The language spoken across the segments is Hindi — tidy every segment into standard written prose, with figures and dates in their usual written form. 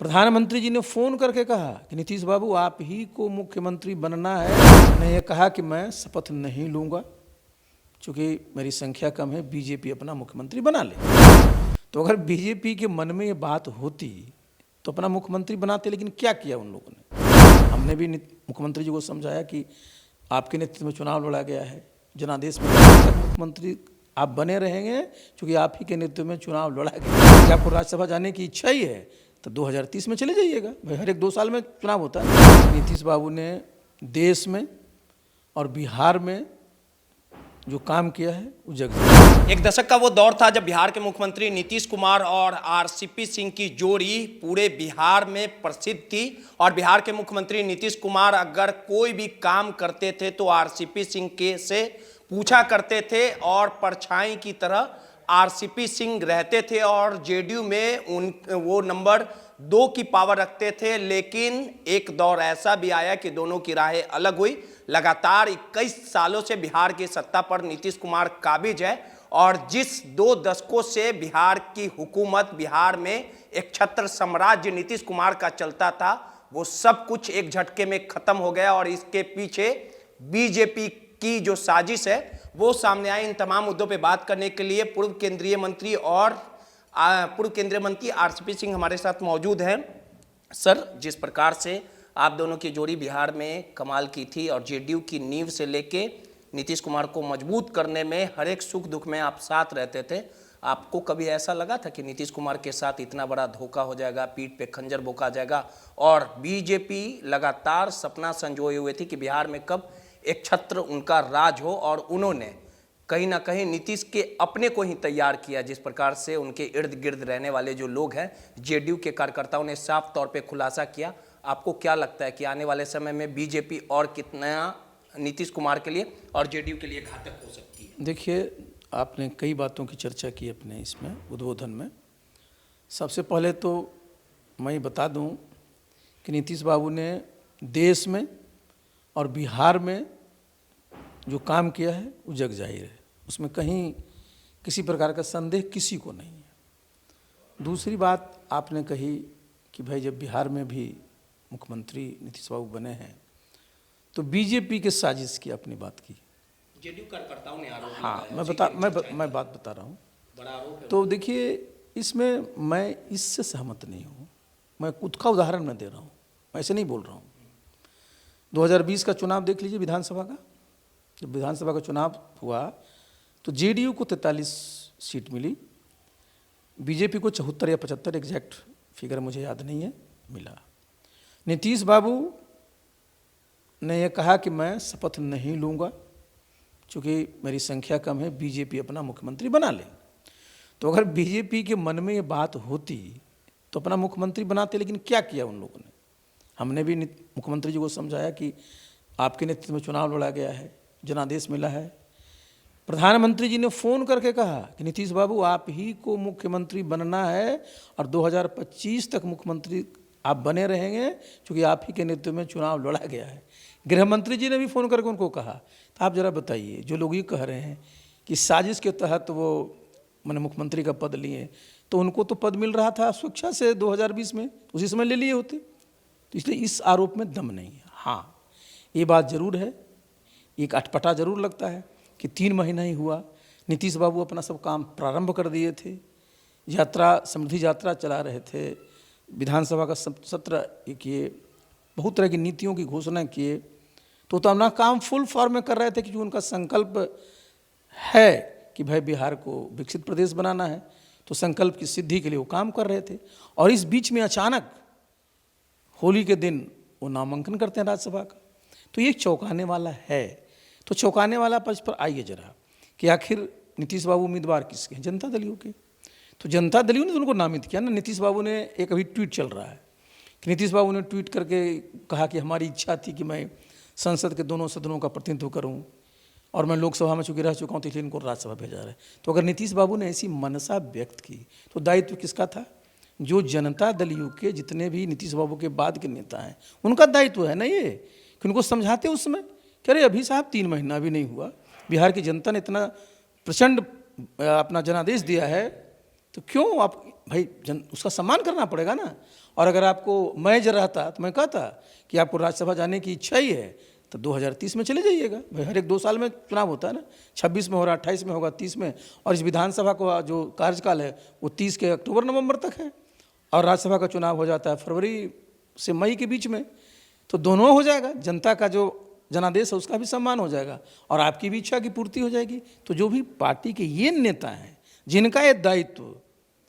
प्रधानमंत्री जी ने फ़ोन करके कहा कि नीतीश बाबू आप ही को मुख्यमंत्री बनना है। मैंने ये कहा कि मैं शपथ नहीं लूँगा क्योंकि मेरी संख्या कम है, बीजेपी अपना मुख्यमंत्री बना ले। तो अगर बीजेपी के मन में ये बात होती तो अपना मुख्यमंत्री बनाते, लेकिन क्या किया उन लोगों ने। हमने भी मुख्यमंत्री जी को समझाया कि आपके नेतृत्व में चुनाव लड़ा गया है, जनादेश में मुख्यमंत्री आप बने रहेंगे क्योंकि आप ही के नेतृत्व में चुनाव लड़ा गया। यदि आपको राज्यसभा जाने की इच्छा ही है तो 2030 में चले जाइएगा भाई, हर एक 2 साल में चुनाव होता है। नीतीश बाबू ने देश में और बिहार में जो काम किया है वो जग। एक दशक का वो दौर था जब बिहार के मुख्यमंत्री नीतीश कुमार और आरसीपी सिंह की जोड़ी पूरे बिहार में प्रसिद्ध थी। और बिहार के मुख्यमंत्री नीतीश कुमार अगर कोई भी काम करते थे तो आरसीपी सिंह के से पूछा करते थे और परछाई की तरह आरसीपी सिंह रहते थे और जेडीयू में वो नंबर 2 की पावर रखते थे। लेकिन एक दौर ऐसा भी आया कि दोनों की राहें अलग हुई। लगातार 21 सालों से बिहार की सत्ता पर नीतीश कुमार काबिज है और जिस 2 दशकों से बिहार की हुकूमत, बिहार में एक छत्र साम्राज्य नीतीश कुमार का चलता था, वो सब कुछ एक झटके में खत्म हो गया। और इसके पीछे बीजेपी की जो साजिश है वो सामने आई। इन तमाम मुद्दों पे बात करने के लिए पूर्व केंद्रीय मंत्री आरसीपी सिंह हमारे साथ मौजूद हैं। सर, जिस प्रकार से आप दोनों की जोड़ी बिहार में कमाल की थी और जेडीयू की नींव से लेके नीतीश कुमार को मजबूत करने में हर एक सुख दुख में आप साथ रहते थे, आपको कभी ऐसा लगा था कि नीतीश कुमार के साथ इतना बड़ा धोखा हो जाएगा, पीठ पे खंजर भोंका जाएगा? और बीजेपी लगातार सपना संजोए हुए थी कि बिहार में कब एक छत्र उनका राज हो, और उन्होंने कहीं ना कहीं नीतीश के अपने को ही तैयार किया। जिस प्रकार से उनके इर्द गिर्द रहने वाले जो लोग हैं, जेडीयू के कार्यकर्ताओं ने साफ तौर पे खुलासा किया। आपको क्या लगता है कि आने वाले समय में बीजेपी और कितना नीतीश कुमार के लिए और जेडीयू के लिए घातक हो सकती है? देखिए, आपने कई बातों की चर्चा की अपने इसमें उद्बोधन में। सबसे पहले तो मैं बता दूं कि नीतीश बाबू ने देश में और बिहार में जो काम किया है वो जग जाहिर है, उसमें कहीं किसी प्रकार का संदेह किसी को नहीं है। दूसरी बात आपने कही कि भाई जब बिहार में भी मुख्यमंत्री नीतीश बाबू बने हैं तो बीजेपी के साजिश की अपनी बात की, जेडीयू कार्यकर्ताओं ने आरोप हाँ, मैं बात बता रहा हूँ। बड़ा आरोप है। तो देखिए, इसमें मैं इससे सहमत नहीं हूँ। मैं खुद का उदाहरण मैं दे रहा हूँ, मैं ऐसे नहीं बोल रहा हूँ। 2020 का चुनाव देख लीजिए विधानसभा का। जब विधानसभा का चुनाव हुआ तो जेडीयू को 43 सीट मिली, बीजेपी को 74 या 75, एग्जैक्ट फिगर मुझे याद नहीं है, मिला। नीतीश बाबू ने यह कहा कि मैं शपथ नहीं लूँगा क्योंकि मेरी संख्या कम है, बीजेपी अपना मुख्यमंत्री बना ले। तो अगर बीजेपी के मन में ये बात होती तो अपना मुख्यमंत्री बनाते, लेकिन क्या किया उन लोगों ने। हमने भी मुख्यमंत्री जी को समझाया कि आपके नेतृत्व में चुनाव लड़ा गया है, जनादेश मिला है। प्रधानमंत्री जी ने फ़ोन करके कहा कि नीतीश बाबू आप ही को मुख्यमंत्री बनना है और 2025 तक मुख्यमंत्री आप बने रहेंगे क्योंकि आप ही के नेतृत्व में चुनाव लड़ा गया है। गृह मंत्री जी ने भी फ़ोन करके उनको कहा। तो आप ज़रा बताइए, जो लोग ये कह रहे हैं कि साजिश के तहत वो मैंने मुख्यमंत्री का पद लिए, तो उनको तो पद मिल रहा था स्वेच्छा से 2020 में, उसी समय ले लिए होते। तो इसलिए इस आरोप में दम नहीं है। हाँ, ये बात ज़रूर है, एक अटपटा ज़रूर लगता है कि 3 महीना ही हुआ, नीतीश बाबू अपना सब काम प्रारंभ कर दिए थे, यात्रा, समृद्धि यात्रा चला रहे थे, विधानसभा का सत्र किए, बहुत तरह की नीतियों की घोषणा किए। तो अपना काम फुल फॉर्म में कर रहे थे कि जो उनका संकल्प है कि भाई बिहार को विकसित प्रदेश बनाना है, तो संकल्प की सिद्धि के लिए वो काम कर रहे थे। और इस बीच में अचानक होली के दिन वो नामांकन करते हैं राज्यसभा का। तो ये चौंकाने वाला है। तो चौंकाने वाला पक्ष पर आइए जरा कि आखिर नीतीश बाबू उम्मीदवार किसके हैं? जनता दलियों के। तो जनता दलियों ने तो उनको नामित किया ना। नीतीश बाबू ने, एक अभी ट्वीट चल रहा है कि नीतीश बाबू ने ट्वीट करके कहा कि हमारी इच्छा थी कि मैं संसद के दोनों सदनों का प्रतिनिधित्व करूं और मैं लोकसभा में चूंकि रह चुका हूं तो इसलिए इनको राज्यसभा भेजा रहा है। तो अगर नीतीश बाबू ने ऐसी मनसा व्यक्त की तो दायित्व किसका था? जो जनता दलियों के जितने भी नीतीश बाबू के बाद के नेता हैं उनका दायित्व है ना ये, कि उनको समझाते उस समय कि अरे अभी साहब 3 महीना भी नहीं हुआ, बिहार की जनता ने इतना प्रचंड अपना जनादेश दिया है, तो क्यों आप भाई उसका सम्मान करना पड़ेगा ना। और अगर आपको मैं जब रहता तो मैं कहता कि आपको राज्यसभा जाने की इच्छा ही है तो 2030 में चले जाइएगा। भाई हर एक 2 साल में चुनाव होता है ना, 26 में हो रहा, 28 में होगा, 30 में। और इस विधानसभा को जो कार्यकाल है वो 30 के अक्टूबर नवंबर तक है और राज्यसभा का चुनाव हो जाता है फरवरी से मई के बीच में। तो दोनों हो जाएगा, जनता का जो जनादेश है उसका भी सम्मान हो जाएगा और आपकी भी इच्छा की पूर्ति हो जाएगी। तो जो भी पार्टी के ये नेता हैं जिनका ये दायित्व,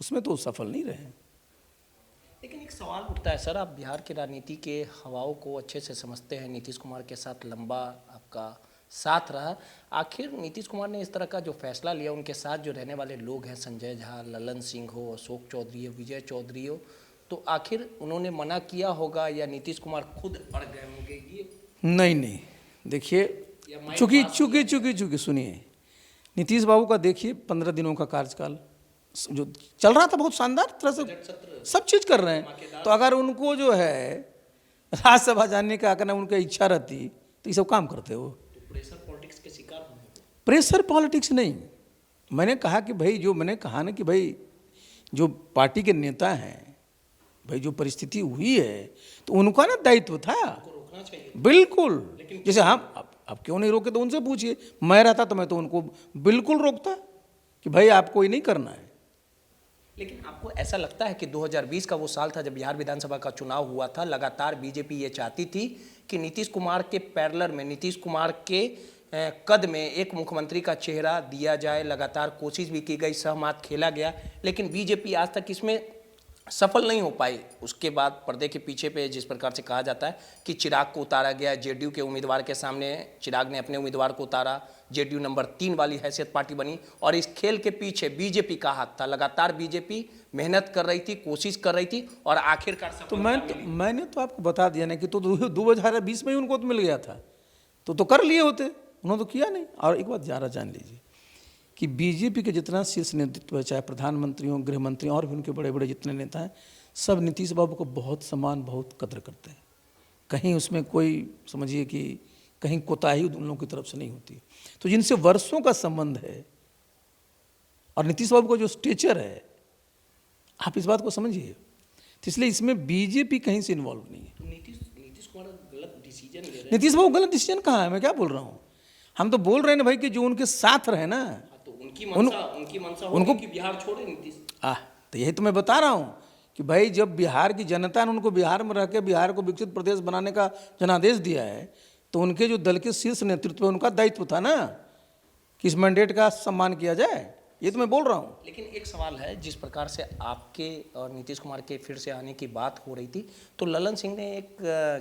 उसमें तो सफल नहीं रहे। लेकिन एक सवाल उठता है सर, आप बिहार की राजनीति के हवाओं को अच्छे से समझते हैं, नीतीश कुमार के साथ लंबा आपका साथ रहा, आखिर नीतीश कुमार ने इस तरह का जो फैसला लिया, उनके साथ जो रहने वाले लोग हैं, संजय झा, ललन सिंह हो, अशोक चौधरी हो, विजय चौधरी हो, तो आखिर उन्होंने मना किया होगा या नीतीश कुमार खुद अड़ गए होंगे? ये नहीं, देखिए, चूंकि सुनिए, नीतीश बाबू का देखिए 15 दिनों का कार्यकाल जो चल रहा था, बहुत शानदार तरह से सब चीज़ कर रहे हैं। तो अगर उनको जो है राज्यसभा जाने का अगर उनकी इच्छा रहती तो ये सब काम करते हो। प्रेशर पॉलिटिक्स के शिकार होंगे? प्रेशर पॉलिटिक्स नहीं, मैंने कहा कि भाई जो मैंने कहा ना कि भाई जो पार्टी के नेता हैं, भाई जो परिस्थिति हुई है तो उनका ना दायित्व था, रोकना चाहिए बिल्कुल। जैसे हम अब क्यों नहीं रोके, तो उनसे पूछिए। मैं रहता तो मैं तो उनको बिल्कुल रोकता कि भाई आपको ये नहीं करना है। लेकिन आपको ऐसा लगता है कि 2020 का वो साल था जब बिहार विधानसभा का चुनाव हुआ था, लगातार बीजेपी ये चाहती थी कि नीतीश कुमार के पैरेलल में, नीतीश कुमार के कद में एक मुख्यमंत्री का चेहरा दिया जाए, लगातार कोशिश भी की गई, सहमात खेला गया, लेकिन बीजेपी आज तक इसमें सफल नहीं हो पाई। उसके बाद पर्दे के पीछे पे जिस प्रकार से कहा जाता है कि चिराग को उतारा गया, जेडीयू के उम्मीदवार के सामने चिराग ने अपने उम्मीदवार को उतारा, जेडीयू नंबर 3 वाली हैसियत पार्टी बनी, और इस खेल के पीछे बीजेपी का हाथ था। लगातार बीजेपी मेहनत कर रही थी, कोशिश कर रही थी और आखिरकार तो मैंने तो आपको बता दिया ना कि तो 2020 में ही उनको तो मिल गया था, तो कर लिए होते, उन्होंने तो किया नहीं। और एक बात ज़्यादा जान लीजिए कि बीजेपी के जितना शीर्ष नेतृत्व है, चाहे प्रधानमंत्री हो, गृह मंत्री और भी उनके बड़े बड़े जितने नेता हैं, सब नीतीश बाबू को बहुत सम्मान, बहुत कद्र करते हैं। कहीं उसमें कोई समझिए कि कहीं कोताही उन लोगों की तरफ से नहीं होती। तो जिनसे वर्षों का संबंध है और नीतीश बाबू का जो स्टेचर है, आप इस बात को समझिए, तो इसलिए इसमें बीजेपी कहीं से इन्वॉल्व नहीं है। तो नीतीश कुमार गलत डिसीजन ले रहे हैं? नीतीश बाबू गलत डिसीजन कहाँ है, मैं क्या बोल रहा हूँ। हम तो बोल रहे हैं ना भाई कि जो उनके साथ रहे ना, तो उनकी मंशा उनको कि बिहार छोड़े नीतीश। तो यही तो मैं बता रहा हूँ कि भाई जब बिहार की जनता ने उनको बिहार में रह के बिहार को विकसित प्रदेश बनाने का जनादेश दिया है, तो उनके जो दल के शीर्ष नेतृत्व, उनका दायित्व था ना कि इस मैंडेट का सम्मान किया जाए। ये तो मैं बोल रहा हूँ। लेकिन एक सवाल है, जिस प्रकार से आपके और नीतीश कुमार के फिर से आने की बात हो रही थी, तो ललन सिंह ने एक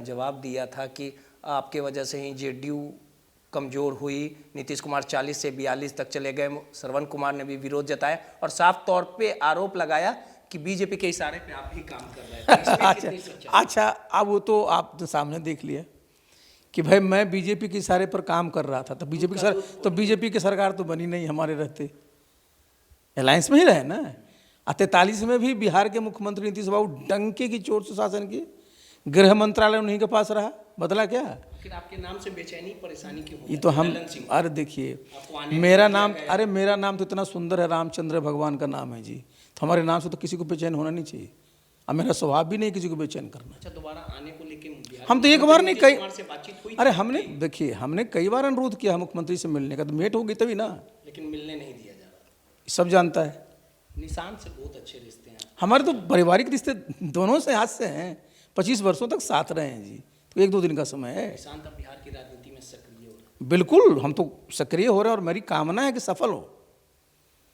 जवाब दिया था कि आपके वजह से ही जेडीयू कमज़ोर हुई, नीतीश कुमार 40 से 42 तक चले गए। श्रवण कुमार ने भी विरोध जताया और साफ तौर पे आरोप लगाया कि बीजेपी के इशारे पे आप भी काम कर रहे हैं। अच्छा, अब वो तो आप सामने देख लिया कि भाई मैं बीजेपी के इशारे पर काम कर रहा था, तो बीजेपी की सरकार तो बनी नहीं हमारे रहते, अलायंस में ही रहे ना। 43 में भी बिहार के मुख्यमंत्री नीतीश बाबू डंके की चोट से शासन किए, गृह मंत्रालय उन्हीं के पास रहा, बदला क्या? फिर आपके नाम से बेचैनी परेशानी क्यों? ये तो हम, अरे देखिए, मेरा नाम तो इतना सुंदर है, रामचंद्र भगवान का नाम है जी, तो हमारे नाम से तो किसी को बेचैन होना नहीं चाहिए, और मेरा स्वभाव भी नहीं किसी को बेचैन करना। अच्छा, दोबारा आने को लेके हम तो एक बार नहीं, कई से बातचीत हुई? अरे हमने कई बार अनुरोध किया मुख्यमंत्री से मिलने का, तो भेंट हो गई तभी ना, लेकिन मिलने नहीं दिया जा रहा। सब जानता है। निशान से बहुत अच्छे रिश्ते हैं हमारे, तो पारिवारिक रिश्ते दोनों से हाथ से हैं, 25 वर्षों तक साथ रहे हैं जी, तो 1-2 दिन का समय है। निशान तब बिहार की राजनीति में सक्रिय हो रहे हैं। बिल्कुल, हम तो सक्रिय हो रहे हैं और मेरी कामना है कि सफल हो।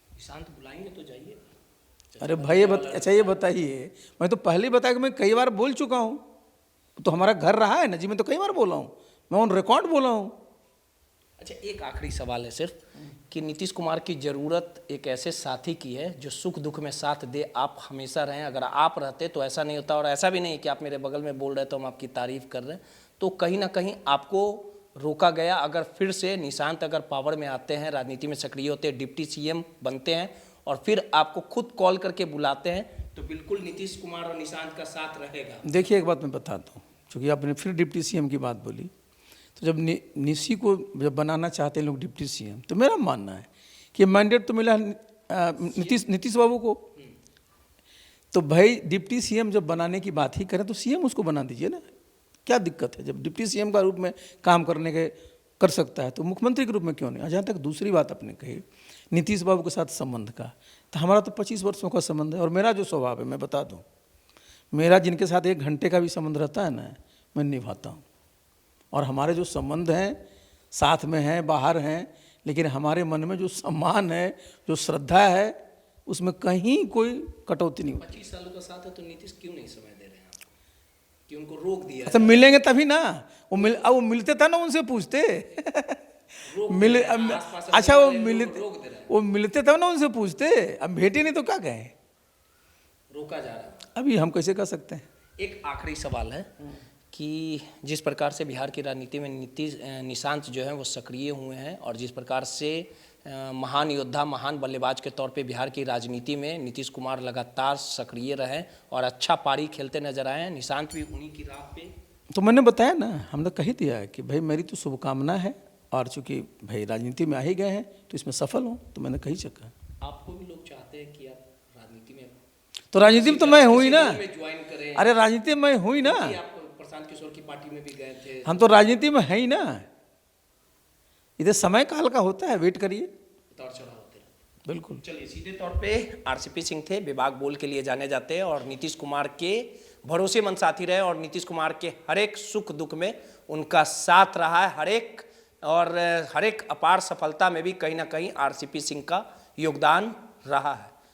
निशान तो बुलाएंगे तो जाइए। अरे भाई अच्छा ये बताइए, मैं तो पहले ही बताया कि मैं कई बार बोल चुका हूँ, तो हमारा घर रहा है ना जी, मैं तो कई बार बोला हूँ, मैं ऑन रिकॉर्ड बोला हूँ। अच्छा, एक आखिरी सवाल है सिर्फ कि नीतीश कुमार की ज़रूरत एक ऐसे साथी की है जो सुख दुख में साथ दे, आप हमेशा रहें। अगर आप रहते तो ऐसा नहीं होता, और ऐसा भी नहीं कि आप मेरे बगल में बोल रहे तो हम आपकी तारीफ़ कर रहे हैं, तो कहीं ना कहीं आपको रोका गया। अगर फिर से निशांत अगर पावर में आते हैं, राजनीति में सक्रिय होते हैं, डिप्टी सीएम बनते हैं और फिर आपको खुद कॉल करके बुलाते हैं, तो बिल्कुल नीतीश कुमार और निशांत का साथ रहेगा। देखिए, एक बात मैं बताता हूँ, चूँकि आपने फिर डिप्टी सीएम की बात बोली, तो जब निशी को जब बनाना चाहते हैं लोग डिप्टी सीएम, तो मेरा मानना है कि मैंडेट तो मिला नीतीश बाबू को, तो भाई डिप्टी सीएम जब बनाने की बात ही करें तो सीएम उसको बना दीजिए ना, क्या दिक्कत है? जब डिप्टी सीएम का रूप में काम करने के कर सकता है तो मुख्यमंत्री के रूप में क्यों नहीं? जहाँ तक दूसरी बात आपने कही नीतीश बाबू के साथ संबंध का, तो हमारा तो 25 वर्षों का संबंध है। और मेरा जो स्वभाव है मैं बता दूं, मेरा जिनके साथ 1 घंटे का भी संबंध रहता है ना, मैं निभाता हूँ। और हमारे जो संबंध हैं साथ में हैं, बाहर हैं, लेकिन हमारे मन में जो सम्मान है, जो श्रद्धा है, उसमें कहीं कोई कटौती नहीं होती। 25 सालों का साथ है तो नीतीश क्यों नहीं समय दे रहे हैं आप? कि उनको रोक दिया अच्छा मिलेंगे तभी ना, वो मिलते था ना, उनसे पूछते मिले अच्छा वो मिलते तब ना उनसे पूछते, अब भेटे नहीं तो क्या कहें? रोका जा रहा है। अभी हम कैसे कर सकते हैं? एक आखिरी सवाल है कि जिस प्रकार से बिहार की राजनीति में निशांत जो है वो सक्रिय हुए हैं और जिस प्रकार से महान योद्धा, महान बल्लेबाज के तौर पे बिहार की राजनीति में नीतीश कुमार लगातार सक्रिय रहे और अच्छा पारी खेलते नजर आए हैं, निशांत भी उन्हीं की राह पे। तो मैंने बताया ना, हमने कही दिया है कि भाई मेरी तो शुभकामना है, और चूंकि भाई राजनीति में आ ही गए हैं तो इसमें सफल हूँ, तो मैंने कही चुका। आपको भी लोग चाहते हैं कि आप राजनीति में, तो राजनीति में तो मैं हुई ना, ज्वाइन करें। अरे राजनीति में हुई ना, आप प्रशांत किशोर की पार्टी में भी गए थे। हम तो राजनीति में है ही ना, इधर समय काल का होता है, वेट करिए, उतार चढ़ाव होते हैं। बिल्कुल। चलिए, सीधे तौर पे आरसीपी सिंह थे, विभाग बोल के लिए जाने जाते हैं और नीतीश कुमार के भरोसेमंद साथी रहे और नीतीश कुमार के हर एक सुख दुख में उनका साथ रहा है, हर एक अपार सफलता में भी कहीं ना कहीं आरसीपी सिंह का योगदान रहा है।